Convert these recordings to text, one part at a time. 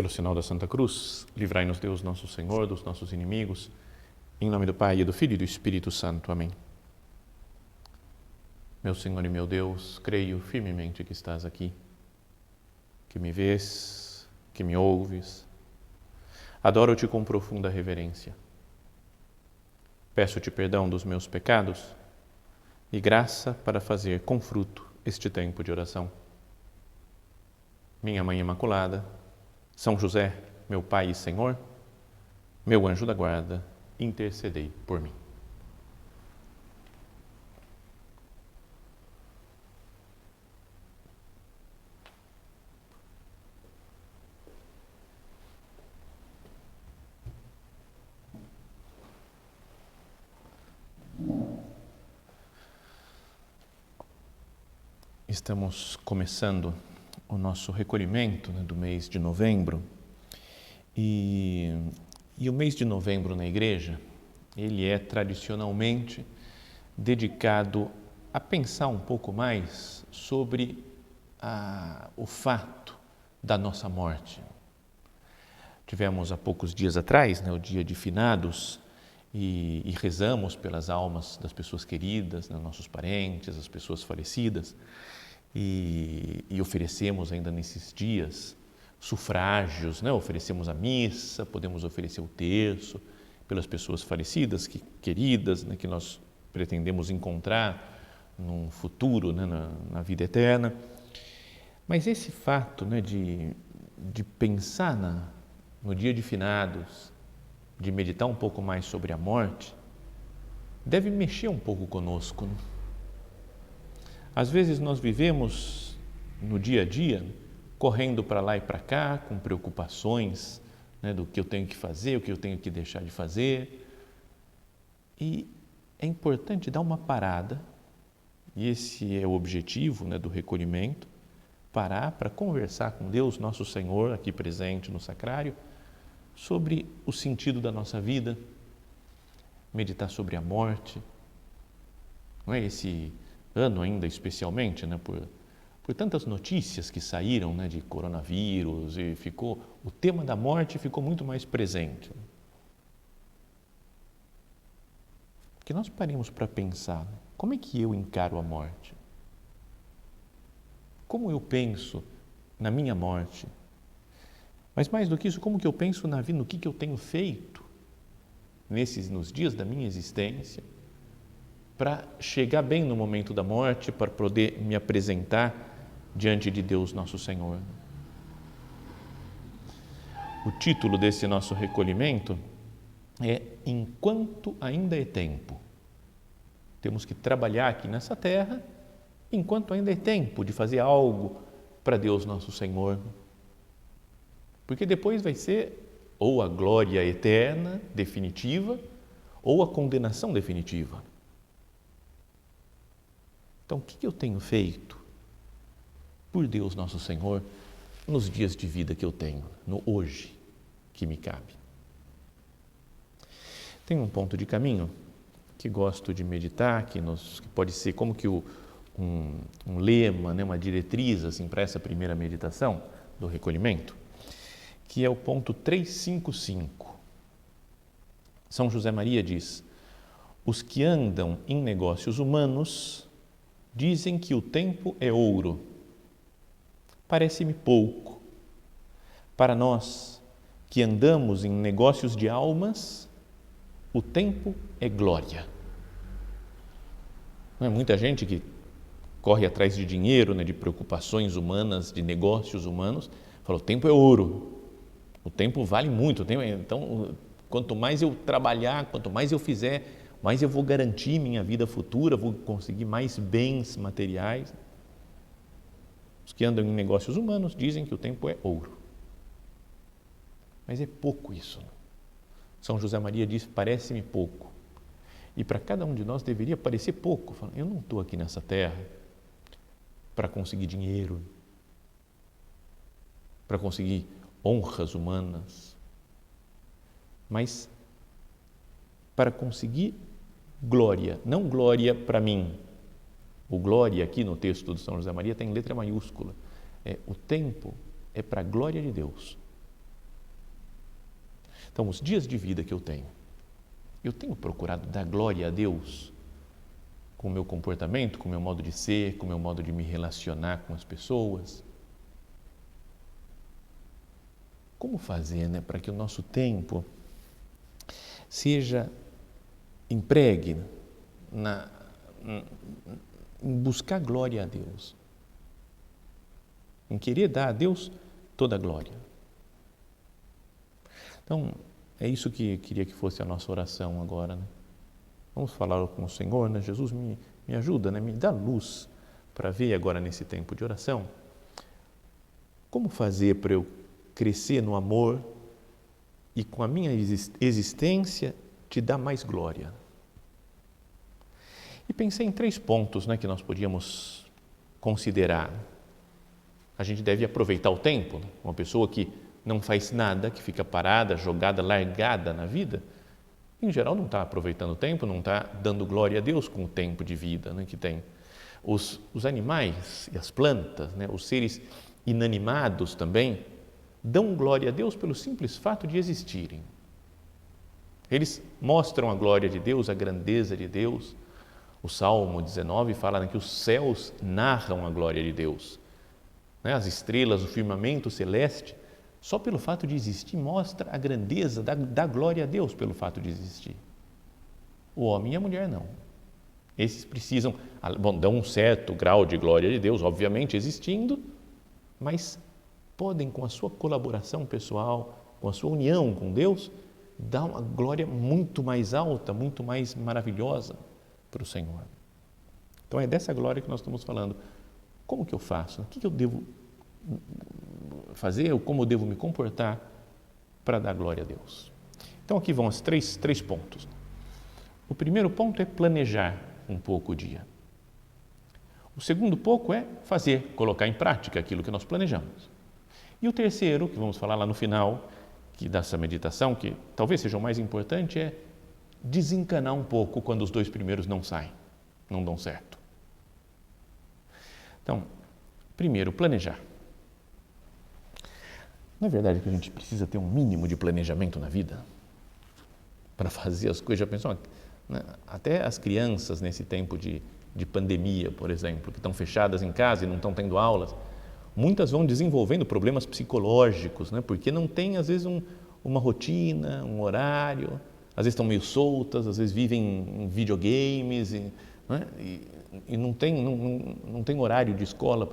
Pelo sinal da Santa Cruz, livrai-nos Deus nosso Senhor dos nossos inimigos, em nome do Pai, e do Filho e do Espírito Santo. Amém. Meu Senhor e meu Deus, creio firmemente que estás aqui, que me vês, que me ouves. Adoro-te com profunda reverência. Peço-te perdão dos meus pecados e graça para fazer com fruto este tempo de oração. Minha Mãe Imaculada, São José, meu Pai e Senhor, meu anjo da guarda, intercedei por mim. Estamos começando o nosso recolhimento do mês de novembro e o mês de novembro na igreja, ele é tradicionalmente dedicado a pensar um pouco mais sobre o fato da nossa morte. Tivemos há poucos dias atrás, o dia de finados, e rezamos pelas almas das pessoas queridas, nossos parentes, as pessoas falecidas, e oferecemos ainda nesses dias sufrágios, oferecemos a missa, podemos oferecer o terço pelas pessoas falecidas, queridas, que nós pretendemos encontrar num futuro, na vida eterna. Mas esse fato de pensar no dia de finados, de meditar um pouco mais sobre a morte, deve mexer um pouco conosco. Às vezes nós vivemos no dia a dia, correndo para lá e para cá, com preocupações do que eu tenho que fazer, o que eu tenho que deixar de fazer. E é importante dar uma parada, e esse é o objetivo do recolhimento, parar para conversar com Deus, nosso Senhor, aqui presente no sacrário, sobre o sentido da nossa vida, meditar sobre a morte. Não é esse ano ainda especialmente, por tantas notícias que saíram de coronavírus, e o tema da morte ficou muito mais presente. Que nós paremos para pensar, como é que eu encaro a morte? Como eu penso na minha morte? Mas mais do que isso, como que eu penso na vida, no que eu tenho feito nos dias da minha existência, para chegar bem no momento da morte, para poder me apresentar diante de Deus nosso Senhor. O título desse nosso recolhimento é Enquanto ainda é tempo. Temos que trabalhar aqui nessa terra enquanto ainda é tempo de fazer algo para Deus nosso Senhor. Porque depois vai ser ou a glória eterna, definitiva, ou a condenação definitiva. Então, o que eu tenho feito por Deus nosso Senhor nos dias de vida que eu tenho, no hoje que me cabe? Tem um ponto de caminho que gosto de meditar, que pode ser como que um lema, uma diretriz para essa primeira meditação do recolhimento, que é o ponto 355. São José Maria diz: os que andam em negócios humanos dizem que o tempo é ouro. Parece-me pouco. Para nós que andamos em negócios de almas, o tempo é glória. Não é muita gente que corre atrás de dinheiro, de preocupações humanas, de negócios humanos, fala: o tempo é ouro, o tempo vale muito. Então, quanto mais eu trabalhar, quanto mais eu fizer, mais eu vou garantir minha vida futura, vou conseguir mais bens materiais. Os que andam em negócios humanos dizem que o tempo é ouro. Mas é pouco isso. São José Maria diz: parece-me pouco. E para cada um de nós deveria parecer pouco. Eu não estou aqui nessa terra para conseguir dinheiro, para conseguir honras humanas, mas para conseguir glória, não glória para mim. O glória aqui no texto de São José Maria tem letra maiúscula. O tempo é para a glória de Deus. Então, os dias de vida que eu tenho procurado dar glória a Deus com o meu comportamento, com o meu modo de ser, com o meu modo de me relacionar com as pessoas. Como fazer, para que o nosso tempo seja empregue em buscar glória a Deus, em querer dar a Deus toda a glória. Então, é isso que eu queria que fosse a nossa oração agora, Vamos falar com o Senhor, Jesus, me ajuda, me dá luz para ver agora nesse tempo de oração como fazer para eu crescer no amor e com a minha existência te dar mais glória. E pensei em 3 pontos que nós podíamos considerar. A gente deve aproveitar o tempo. Uma pessoa que não faz nada, que fica parada, jogada, largada na vida, em geral não está aproveitando o tempo, não está dando glória a Deus com o tempo de vida que tem. Os animais e as plantas, os seres inanimados também, dão glória a Deus pelo simples fato de existirem. Eles mostram a glória de Deus, a grandeza de Deus. O Salmo 19 fala que os céus narram a glória de Deus. As estrelas, o firmamento celeste, só pelo fato de existir, mostra a grandeza da glória a Deus pelo fato de existir. O homem e a mulher não. Esses precisam, dão um certo grau de glória de Deus, obviamente existindo, mas podem, com a sua colaboração pessoal, com a sua união com Deus, dar uma glória muito mais alta, muito mais maravilhosa para o Senhor. Então é dessa glória que nós estamos falando. Como que eu faço? O que eu devo fazer ou como eu devo me comportar para dar glória a Deus? Então aqui vão os três pontos. O primeiro ponto é planejar um pouco o dia. O segundo pouco é colocar em prática aquilo que nós planejamos. E o terceiro, que vamos falar lá no final, dessa meditação, que talvez seja o mais importante, é desencanar um pouco quando os 2 primeiros não saem, não dão certo. Então, primeiro, planejar. Não é verdade que a gente precisa ter um mínimo de planejamento na vida para fazer as coisas? Já pensou? Até as crianças nesse tempo de pandemia, por exemplo, que estão fechadas em casa e não estão tendo aulas, muitas vão desenvolvendo problemas psicológicos, porque não tem, às vezes, uma rotina, um horário, às vezes estão meio soltas, às vezes vivem em videogames e não tem horário de escola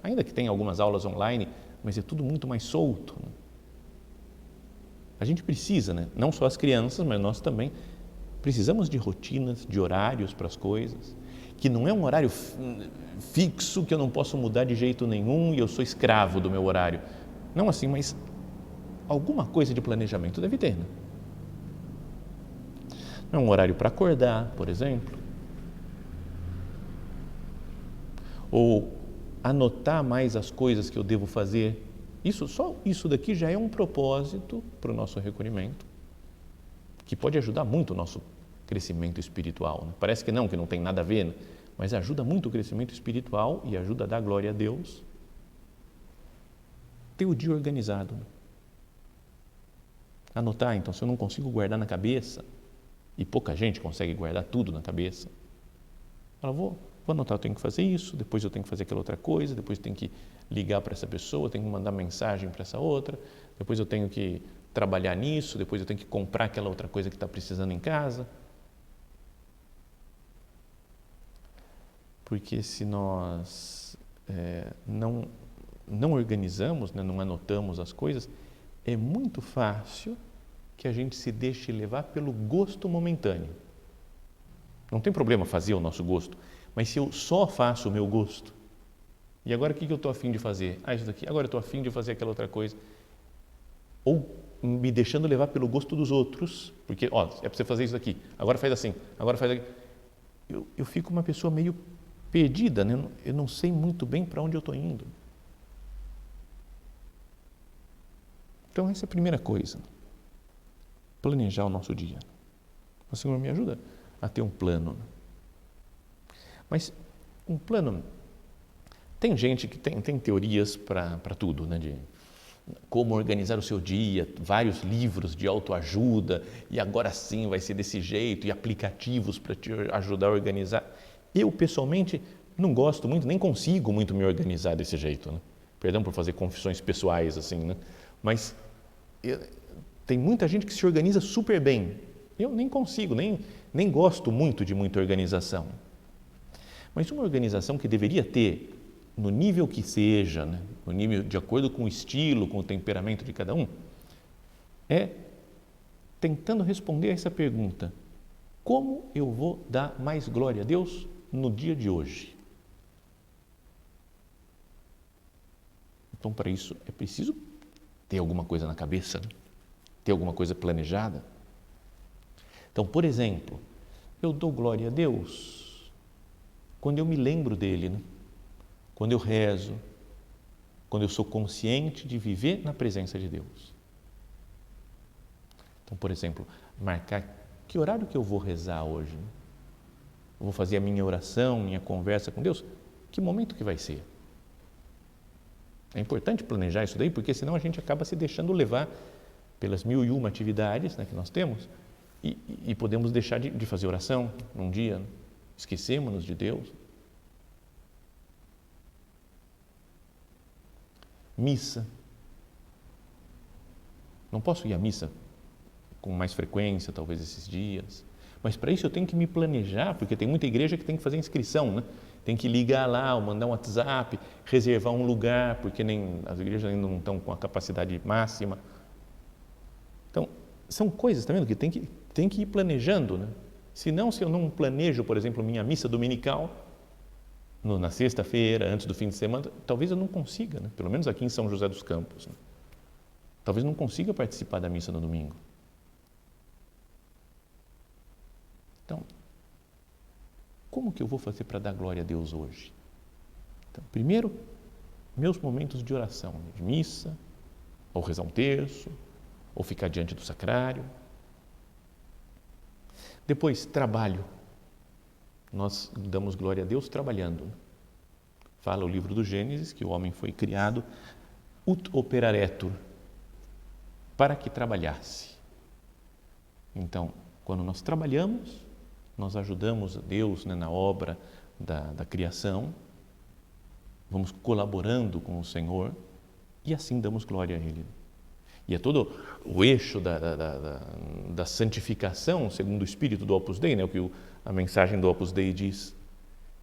ainda que tenha algumas aulas online, mas é tudo muito mais solto. A gente precisa, não só as crianças, mas nós também precisamos de rotinas, de horários para as coisas, que não é um horário fixo que eu não posso mudar de jeito nenhum e eu sou escravo do meu horário. Não assim, mas alguma coisa de planejamento deve ter. Não é um horário para acordar, por exemplo, ou anotar mais as coisas que eu devo fazer. Só isso daqui já é um propósito para o nosso recolhimento, que pode ajudar muito o nosso crescimento espiritual. Parece que não tem nada a ver, mas ajuda muito o crescimento espiritual e ajuda a dar glória a Deus. Ter o dia organizado. Anotar, então, se eu não consigo guardar na cabeça, e pouca gente consegue guardar tudo na cabeça, eu vou anotar, eu tenho que fazer isso, depois eu tenho que fazer aquela outra coisa, depois eu tenho que ligar para essa pessoa, tenho que mandar mensagem para essa outra, depois eu tenho que trabalhar nisso, depois eu tenho que comprar aquela outra coisa que está precisando em casa. Porque se nós não organizamos, não anotamos as coisas, é muito fácil que a gente se deixe levar pelo gosto momentâneo. Não tem problema fazer o nosso gosto, mas se eu só faço o meu gosto, e agora o que eu estou a fim de fazer? Isso daqui, agora eu estou a fim de fazer aquela outra coisa. Ou me deixando levar pelo gosto dos outros, porque é para você fazer isso aqui, agora faz assim, agora faz aqui. Eu fico uma pessoa meio perdida, eu não sei muito bem para onde eu estou indo. Então essa é a primeira coisa, planejar o nosso dia. O Senhor me ajuda a ter um plano. Mas um plano, tem gente que tem teorias para tudo, como organizar o seu dia, vários livros de autoajuda, e agora sim vai ser desse jeito, e aplicativos para te ajudar a organizar. Eu, pessoalmente, não gosto muito, nem consigo muito me organizar desse jeito, né? Perdão por fazer confissões pessoais assim, né? Mas tem muita gente que se organiza super bem. Eu nem consigo, nem gosto muito de muita organização. Mas uma organização que deveria ter, no nível que seja, né, no nível de acordo com o estilo, com o temperamento de cada um, é tentando responder a essa pergunta: como eu vou dar mais glória a Deus no dia de hoje? Então, para isso, é preciso ter alguma coisa na cabeça, né? Ter alguma coisa planejada. Então, por exemplo, eu dou glória a Deus quando eu me lembro dele, né? Quando eu rezo, quando eu sou consciente de viver na presença de Deus. Então, por exemplo, marcar que horário que eu vou rezar hoje. Eu vou fazer a minha oração, minha conversa com Deus. Que momento que vai ser? É importante planejar isso daí, porque senão a gente acaba se deixando levar pelas 1001 atividades, né, que nós temos e podemos deixar de fazer oração num dia, esquecemos-nos de Deus. Missa. Não posso ir à missa com mais frequência, talvez esses dias, mas para isso eu tenho que me planejar, porque tem muita igreja que tem que fazer inscrição, né? Tem que ligar lá, ou mandar um WhatsApp, reservar um lugar, porque as igrejas ainda não estão com a capacidade máxima. Então, são coisas, tá vendo, que tem que ir planejando, né? Senão, se eu não planejo, por exemplo, minha missa dominical, na sexta-feira, antes do fim de semana, talvez eu não consiga, né? Pelo menos aqui em São José dos Campos, né? Talvez não consiga participar da missa no domingo. Então, como que eu vou fazer para dar glória a Deus hoje? Então, primeiro, meus momentos de oração, de missa, ou rezar um terço, ou ficar diante do sacrário. Depois, trabalho. Nós damos glória a Deus trabalhando. Fala o livro do Gênesis que o homem foi criado ut operaretur, para que trabalhasse. Então, quando nós trabalhamos, nós ajudamos a Deus, né, na obra da criação, vamos colaborando com o Senhor e assim damos glória a Ele. E é todo o eixo da santificação, segundo o espírito do Opus Dei, né, o que a mensagem do Opus Dei diz,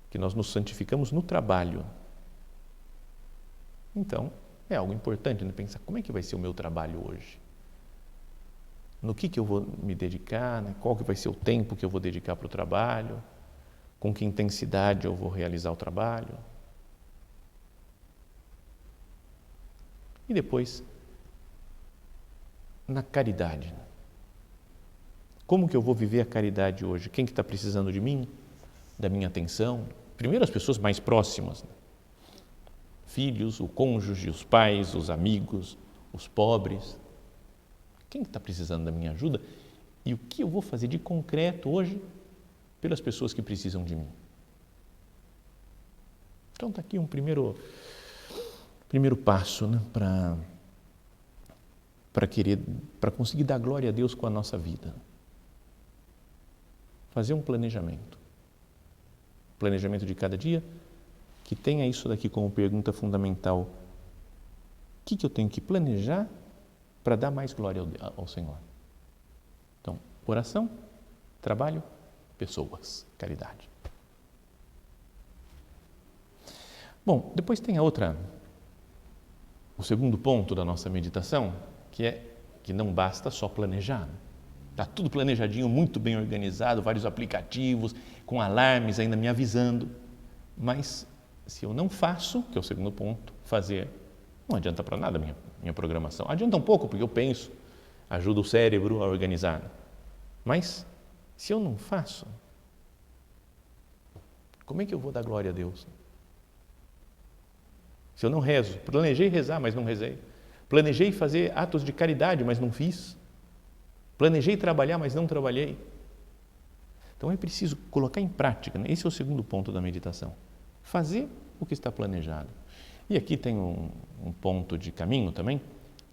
que nós nos santificamos no trabalho. Então, é algo importante, né, pensar como é que vai ser o meu trabalho hoje. No que eu vou me dedicar, né? Qual que vai ser o tempo que eu vou dedicar para o trabalho, com que intensidade eu vou realizar o trabalho. E depois, na caridade. Como que eu vou viver a caridade hoje? Quem que está precisando de mim, da minha atenção? Primeiro as pessoas mais próximas, né? Filhos, o cônjuge, os pais, os amigos, os pobres. Quem está precisando da minha ajuda e o que eu vou fazer de concreto hoje pelas pessoas que precisam de mim? Então está aqui um primeiro passo, né, para conseguir dar glória a Deus com a nossa vida. Fazer um planejamento de cada dia que tenha isso daqui como pergunta fundamental: o que eu tenho que planejar para dar mais glória ao Senhor? Então, oração, trabalho, pessoas, caridade. Bom, depois tem o segundo ponto da nossa meditação, que é que não basta só planejar. Está tudo planejadinho, muito bem organizado, vários aplicativos, com alarmes ainda me avisando. Mas se eu não faço, que é o segundo ponto, fazer, não adianta para nada a minha programação. Adianta um pouco, porque eu penso, ajuda o cérebro a organizar. Mas, se eu não faço, como é que eu vou dar glória a Deus? Se eu não rezo, planejei rezar, mas não rezei. Planejei fazer atos de caridade, mas não fiz. Planejei trabalhar, mas não trabalhei. Então é preciso colocar em prática, né? Esse é o segundo ponto da meditação. Fazer o que está planejado. E aqui tem um ponto de caminho também,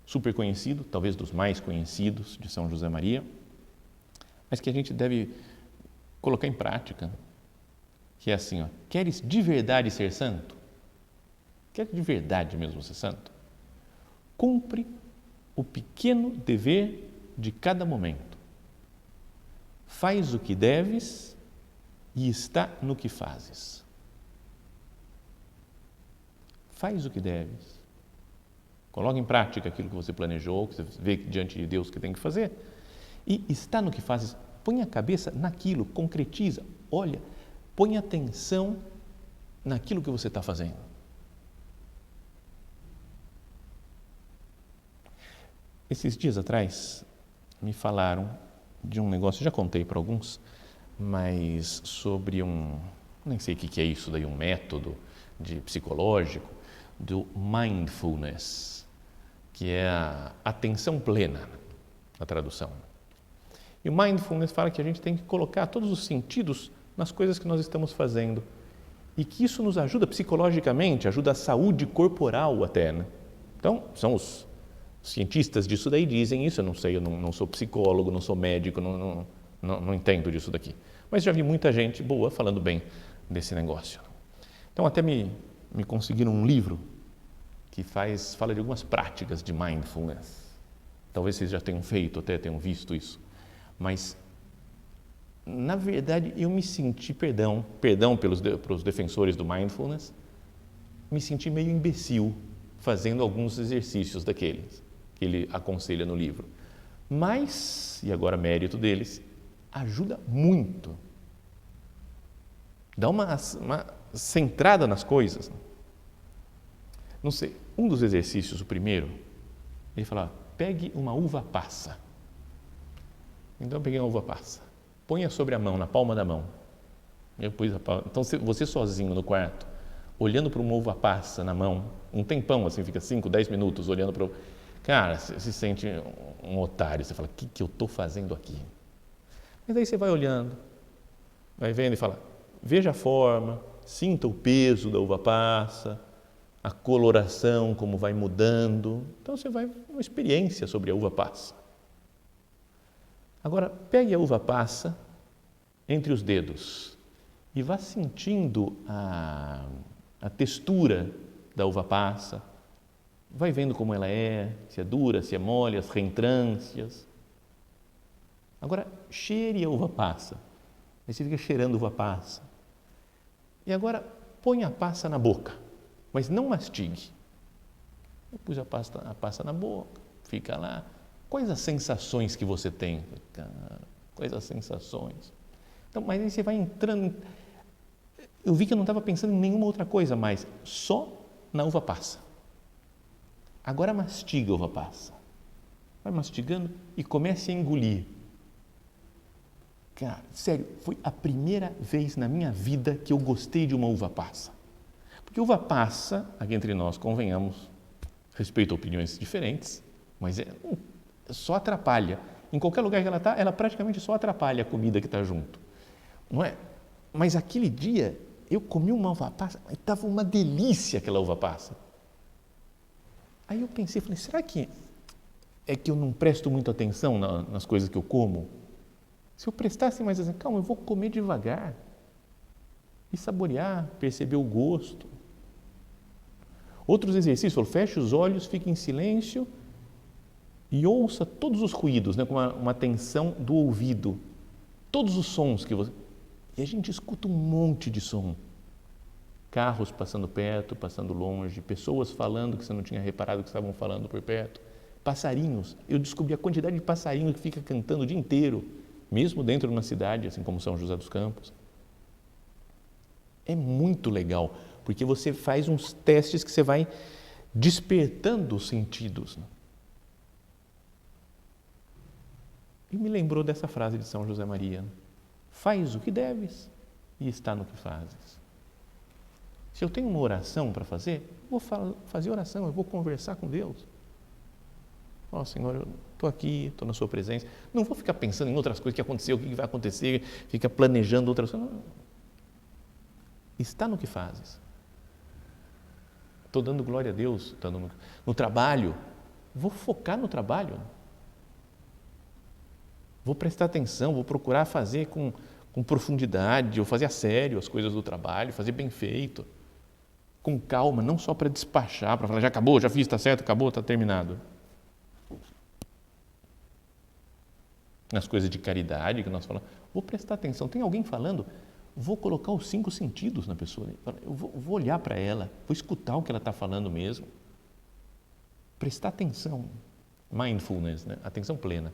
super conhecido, talvez dos mais conhecidos de São José Maria, mas que a gente deve colocar em prática, que é assim, queres de verdade ser santo? Queres de verdade mesmo ser santo? Cumpre o pequeno dever de cada momento. Faz o que deves e está no que fazes. Faz o que deves. Coloca em prática aquilo que você planejou, que você vê diante de Deus que tem que fazer, e está no que fazes. Põe a cabeça naquilo, concretiza, olha, põe atenção naquilo que você está fazendo. Esses dias atrás me falaram de um negócio, já contei para alguns, mas sobre nem sei o que é isso daí, um método psicológico, do mindfulness, que é a atenção plena, a tradução. E o mindfulness fala que a gente tem que colocar todos os sentidos nas coisas que nós estamos fazendo e que isso nos ajuda psicologicamente, ajuda a saúde corporal até, né? Então, são os cientistas disso daí dizem isso, eu não sei, eu não sou psicólogo, não sou médico, não entendo disso daqui, mas já vi muita gente boa falando bem desse negócio. Então, até me conseguiram um livro que fala de algumas práticas de mindfulness. Talvez vocês já tenham feito, até tenham visto isso. Mas, na verdade, eu me senti, perdão pelos defensores do mindfulness, me senti meio imbecil fazendo alguns exercícios daqueles que ele aconselha no livro. Mas, e agora mérito deles, ajuda muito. Dá uma centrada nas coisas. Não sei, um dos exercícios, o primeiro, ele fala, pegue uma uva passa. Então eu peguei uma uva passa, ponha sobre a mão, na palma da mão. Então você sozinho no quarto, olhando para uma uva passa na mão, um tempão assim, fica 5, 10 minutos olhando para o... Cara, você se sente um otário, você fala, o que eu estou fazendo aqui? Mas aí você vai olhando, vai vendo e fala, veja a forma, sinta o peso da uva passa, a coloração, como vai mudando. Então você vai uma experiência sobre a uva passa. Agora, pegue a uva passa entre os dedos e vá sentindo a textura da uva passa. Vai vendo como ela é, se é dura, se é mole, as reentrâncias. Agora, cheire a uva passa. Aí você fica cheirando a uva passa. E agora, põe a passa na boca, mas não mastigue. Eu pus a passa na boca, fica lá. Quais as sensações que você tem? Quais as sensações? Então, mas aí você vai entrando. Eu vi que eu não estava pensando em nenhuma outra coisa mais, só na uva passa. Agora mastiga a uva passa. Vai mastigando e comece a engolir. Cara, sério, foi a primeira vez na minha vida que eu gostei de uma uva passa. Porque uva passa, aqui entre nós, convenhamos, respeito a opiniões diferentes, mas só atrapalha. Em qualquer lugar que ela está, ela praticamente só atrapalha a comida que está junto. Não é? Mas aquele dia, eu comi uma uva passa e estava uma delícia aquela uva passa. Aí eu pensei, falei, será que é que eu não presto muita atenção nas coisas que eu como? Se eu prestasse mais atenção, calma, eu vou comer devagar e saborear, perceber o gosto. Outros exercícios, feche os olhos, fique em silêncio e ouça todos os ruídos, né, com uma atenção do ouvido, todos os sons que você... E a gente escuta um monte de som. Carros passando perto, passando longe, pessoas falando que você não tinha reparado que estavam falando por perto, passarinhos. Eu descobri a quantidade de passarinhos que fica cantando o dia inteiro, mesmo dentro de uma cidade, assim como São José dos Campos. É muito legal, porque você faz uns testes que você vai despertando os sentidos. E me lembrou dessa frase de São José Maria, faz o que deves e está no que fazes. Se eu tenho uma oração para fazer, vou fazer oração, eu vou conversar com Deus. Ó, Senhor, eu estou aqui, estou na sua presença. Não vou ficar pensando em outras coisas que aconteceu, o que vai acontecer, fica planejando outras coisas. Não. Está no que fazes. Estou dando glória a Deus, no trabalho. vou focar no trabalho. Vou prestar atenção, vou procurar fazer com profundidade, ou fazer a sério as coisas do trabalho, fazer bem feito, com calma, não só para despachar, para falar, já acabou, já fiz, está certo, acabou, está terminado. Nas coisas de caridade que nós falamos, vou prestar atenção. Tem alguém falando, vou colocar os 5 sentidos na pessoa. Eu vou olhar para ela, vou escutar o que ela está falando mesmo. Prestar atenção. Mindfulness, né? Atenção plena.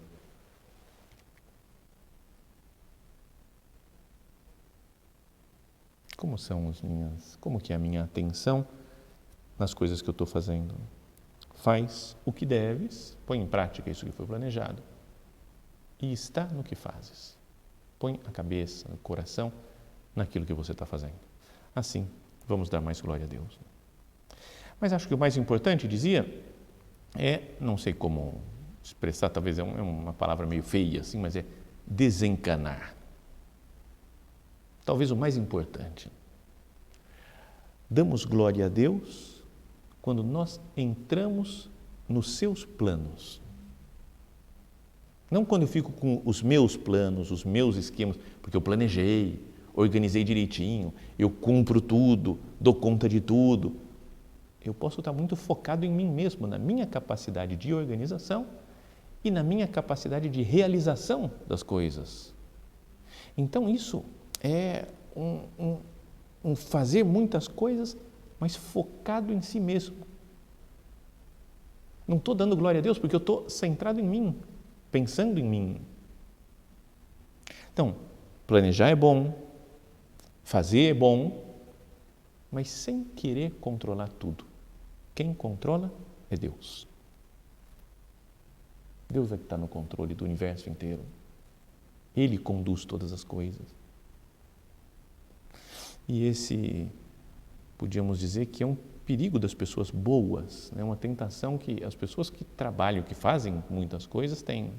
Como que é a minha atenção nas coisas que eu estou fazendo? Faz o que deves, põe em prática isso que foi planejado e está no que fazes. Põe a cabeça, o coração naquilo que você está fazendo. Assim, vamos dar mais glória a Deus. Mas acho que o mais importante, dizia, não sei como expressar, talvez é uma palavra meio feia assim, mas é desencanar. Talvez o mais importante. Damos glória a Deus quando nós entramos nos seus planos. Não quando eu fico com os meus planos, os meus esquemas, porque eu planejei, organizei direitinho, eu cumpro tudo, dou conta de tudo. Eu posso estar muito focado em mim mesmo, na minha capacidade de organização e na minha capacidade de realização das coisas. Então isso é um fazer muitas coisas, mas focado em si mesmo. Não estou dando glória a Deus porque eu estou centrado em mim, pensando em mim. Então, planejar é bom, fazer é bom, mas sem querer controlar tudo. Quem controla é Deus. Deus é que está no controle do universo inteiro. Ele conduz todas as coisas. E esse, podíamos dizer que é um perigo das pessoas boas, né? Uma tentação que as pessoas que trabalham, que fazem muitas coisas têm,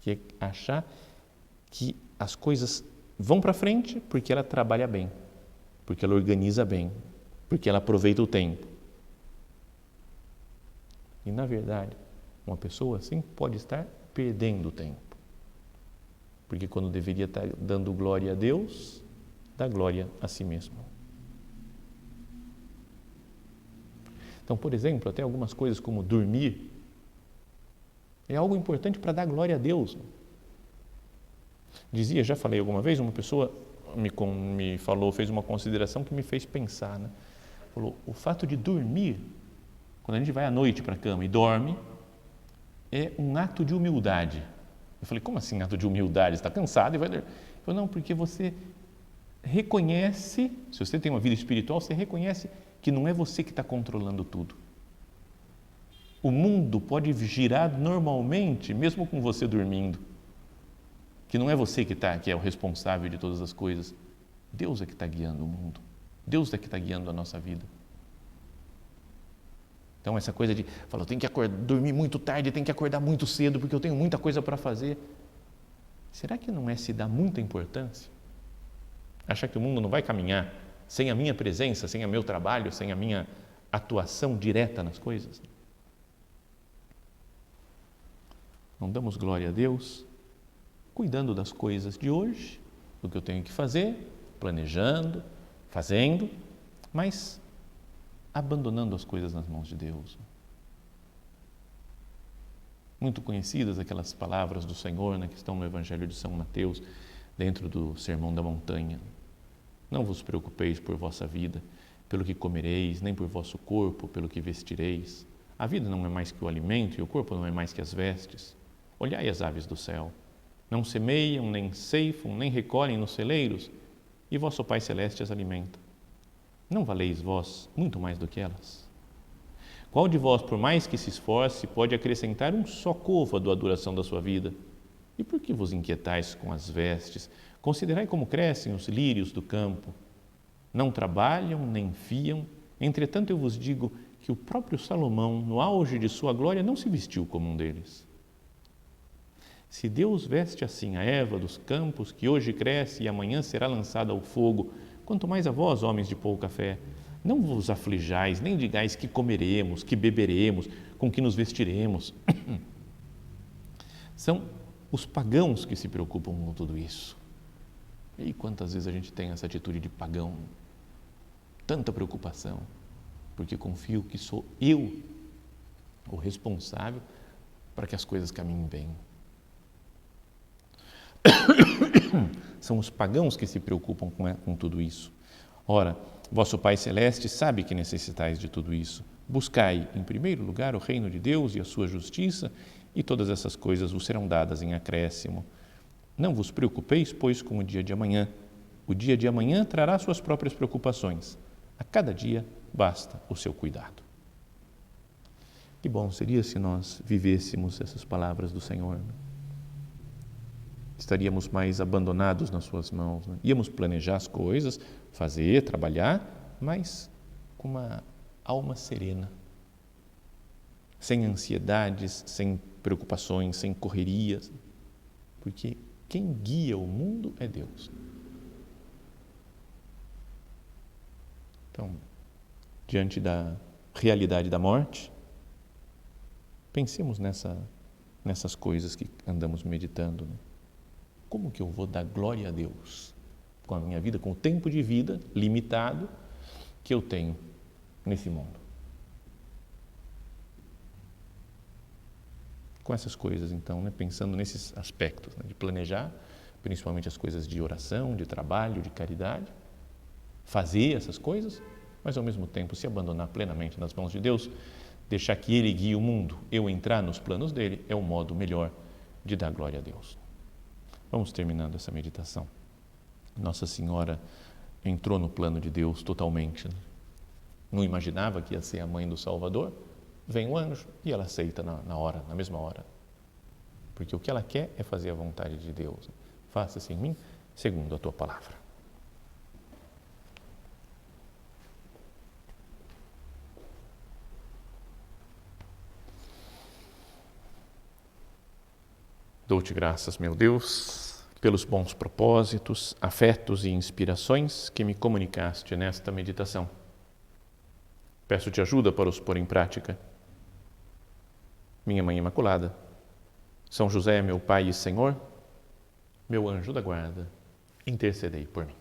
que é achar que as coisas vão para frente porque ela trabalha bem, porque ela organiza bem, porque ela aproveita o tempo. E, na verdade, uma pessoa assim pode estar perdendo o tempo, porque quando deveria estar dando glória a Deus, dá glória a si mesmo. Então, por exemplo, até algumas coisas como dormir é algo importante para dar glória a Deus. Dizia, já falei alguma vez, uma pessoa me falou, fez uma consideração que me fez pensar, né? Falou, o fato de dormir, quando a gente vai à noite para a cama e dorme, é um ato de humildade. Eu falei, como assim ato de humildade? Você está cansado e vai dormir? Ele falou, não, porque você reconhece, se você tem uma vida espiritual, você reconhece que não é você que está controlando tudo. O mundo pode girar normalmente, mesmo com você dormindo. Que não é você que é o responsável de todas as coisas. Deus é que está guiando o mundo. Deus é que está guiando a nossa vida. Então essa coisa de, eu tenho que dormir muito tarde, tenho que acordar muito cedo, porque eu tenho muita coisa para fazer. Será que não é se dar muita importância? Achar que o mundo não vai caminhar sem a minha presença, sem o meu trabalho, sem a minha atuação direta nas coisas? Não damos glória a Deus cuidando das coisas de hoje, do que eu tenho que fazer, planejando, fazendo, mas abandonando as coisas nas mãos de Deus. Muito conhecidas aquelas palavras do Senhor, né, que estão no Evangelho de São Mateus, dentro do Sermão da Montanha. Não vos preocupeis por vossa vida, pelo que comereis, nem por vosso corpo, pelo que vestireis. A vida não é mais que o alimento e o corpo não é mais que as vestes. Olhai as aves do céu. Não semeiam, nem ceifam, nem recolhem nos celeiros, e vosso Pai Celeste as alimenta. Não valeis vós muito mais do que elas? Qual de vós, por mais que se esforce, pode acrescentar um só côvado à duração da sua vida? E por que vos inquietais com as vestes? Considerai como crescem os lírios do campo. Não trabalham, nem fiam. Entretanto, eu vos digo que o próprio Salomão, no auge de sua glória, não se vestiu como um deles. Se Deus veste assim a erva dos campos, que hoje cresce e amanhã será lançada ao fogo, quanto mais a vós, homens de pouca fé, não vos aflijais, nem digais que comeremos, que beberemos, com que nos vestiremos. São os pagãos que se preocupam com tudo isso. E quantas vezes a gente tem essa atitude de pagão? Tanta preocupação, porque confio que sou eu o responsável para que as coisas caminhem bem. São os pagãos que se preocupam com tudo isso. Ora, vosso Pai Celeste sabe que necessitais de tudo isso. Buscai, em primeiro lugar, o reino de Deus e a sua justiça, e todas essas coisas vos serão dadas em acréscimo. Não vos preocupeis, pois, com o dia de amanhã. O dia de amanhã trará suas próprias preocupações. A cada dia basta o seu cuidado. Que bom seria se nós vivêssemos essas palavras do Senhor. Estaríamos mais abandonados nas suas mãos. Íamos planejar as coisas, fazer, trabalhar, mas com uma alma serena, sem ansiedades, sem preocupações, sem correrias, porque quem guia o mundo é Deus. Então, diante da realidade da morte, pensemos nessas coisas que andamos meditando. Como que eu vou dar glória a Deus com a minha vida, com o tempo de vida limitado que eu tenho nesse mundo? Com essas coisas, então, pensando nesses aspectos, de planejar, principalmente as coisas de oração, de trabalho, de caridade, fazer essas coisas, mas ao mesmo tempo se abandonar plenamente nas mãos de Deus, deixar que Ele guie o mundo, eu entrar nos planos dele, é o modo melhor de dar glória a Deus. Vamos terminando essa meditação. Nossa Senhora entrou no plano de Deus totalmente. Não imaginava que ia ser a mãe do Salvador. Vem um anjo e ela aceita na mesma hora. Porque o que ela quer é fazer a vontade de Deus. Faça-se em mim, segundo a tua palavra. Dou-te graças, meu Deus, pelos bons propósitos, afetos e inspirações que me comunicaste nesta meditação. Peço-te ajuda para os pôr em prática. Minha Mãe Imaculada, São José, meu Pai e Senhor, meu anjo da guarda, intercedei por mim.